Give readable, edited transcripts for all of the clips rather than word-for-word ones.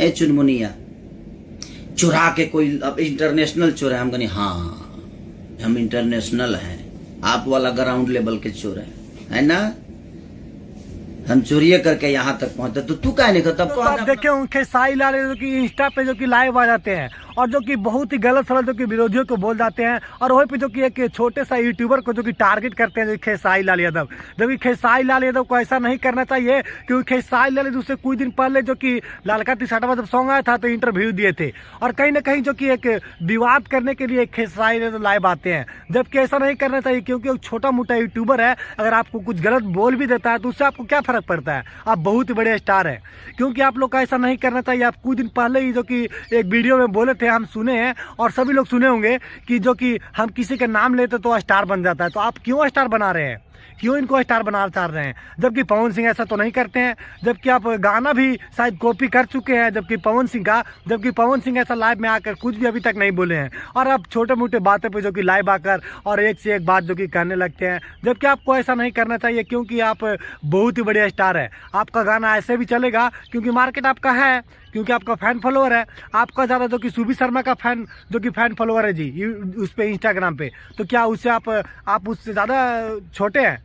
है चुनमुनिया, चुरा के कोई अब इंटरनेशनल चोर है। हम कहनी हाँ हम इंटरनेशनल हैं, आप वाला ग्राउंड लेवल के चोर है ना, हम चोरिये करके यहाँ तक पहुंचते। तो तू क्या नहीं करता? तो आप देखे उनके साई लाल जो कि इंस्टा पे जो कि लाइव आ जाते हैं और जो कि बहुत ही गलत सलत जो कि विरोधियों को बोल जाते हैं, और वहीं पे जो कि एक छोटे सा यूट्यूबर को जो कि टारगेट करते हैं खेसारी लाल यादव। जबकि खेसारी लाल यादव को ऐसा नहीं करना चाहिए, क्योंकि खेसारी लाल यादव से कुछ दिन पहले जो कि लालका टी-शर्टवा जब सॉन्ग आया था तो इंटरव्यू दिए थे, और कहीं ना कहीं जो कि एक विवाद करने के लिए खेसारी यादव लाइव आते हैं, जबकि ऐसा नहीं करना चाहिए। क्योंकि एक छोटा मोटा यूट्यूबर है, अगर आपको कुछ गलत बोल भी देता है तो उससे आपको क्या फर्क पड़ता है? आप बहुत बड़े स्टार है, क्योंकि आप लोग का ऐसा नहीं करना चाहिए। आप कुछ दिन पहले ही जो कि एक वीडियो में बोले थे, हम सुने हैं और सभी लोग सुने होंगे कि जो कि हम किसी का नाम लेते तो स्टार बन जाता है। तो आप क्यों स्टार बना रहे हैं? क्यों इनको स्टार बनाना चाह रहे हैं? जबकि पवन सिंह ऐसा तो नहीं करते हैं, जबकि आप गाना भी शायद कॉपी कर चुके हैं जबकि पवन सिंह का, जबकि पवन सिंह ऐसा लाइव में आकर कुछ भी अभी तक नहीं बोले हैं, और आप छोटे मोटे बातों पे जो कि लाइव आकर और एक से एक बात जो कि कहने लगते हैं, जबकि आपको ऐसा नहीं करना चाहिए। क्योंकि आप बहुत ही बड़े स्टार है, आपका गाना ऐसे भी चलेगा क्योंकि मार्केट आपका है, क्योंकि आपका फैन फॉलोअर है। आपका ज़्यादा जो कि सुबी शर्मा का फैन जो कि फैन फॉलोअर है जी उस पर इंस्टाग्राम पे, तो क्या उससे आप उससे ज़्यादा छोटे हैं,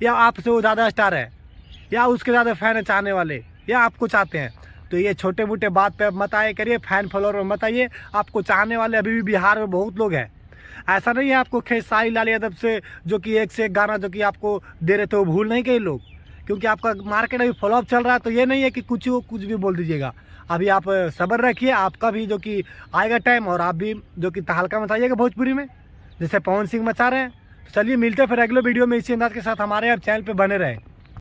या आपसे वो ज़्यादा स्टार है, या उसके ज़्यादा फैन है चाहने वाले, या आपको चाहते हैं? तो ये छोटे मोटे बात पे मत आए करिए, फैन फॉलोअर मत आइए। आपको चाहने वाले अभी भी बिहार में बहुत लोग हैं। ऐसा नहीं है आपको खेसारी लाल यादव से जो कि एक से एक गाना जो कि आपको दे रहे थे वो भूल नहीं गए लोग, क्योंकि आपका मार्केट अभी फॉलोअप चल रहा है। तो ये नहीं है कि कुछ भी बोल दीजिएगा। अभी आप सब्र रखिए, आपका भी जो कि आएगा टाइम, और आप भी जो कि तहलका मचाइएगा भोजपुरी में, जैसे पवन सिंह मचा रहे हैं। चलिए मिलते हैं फिर अगले वीडियो में इसी अंदाज के साथ। हमारे आप चैनल पे बने रहें।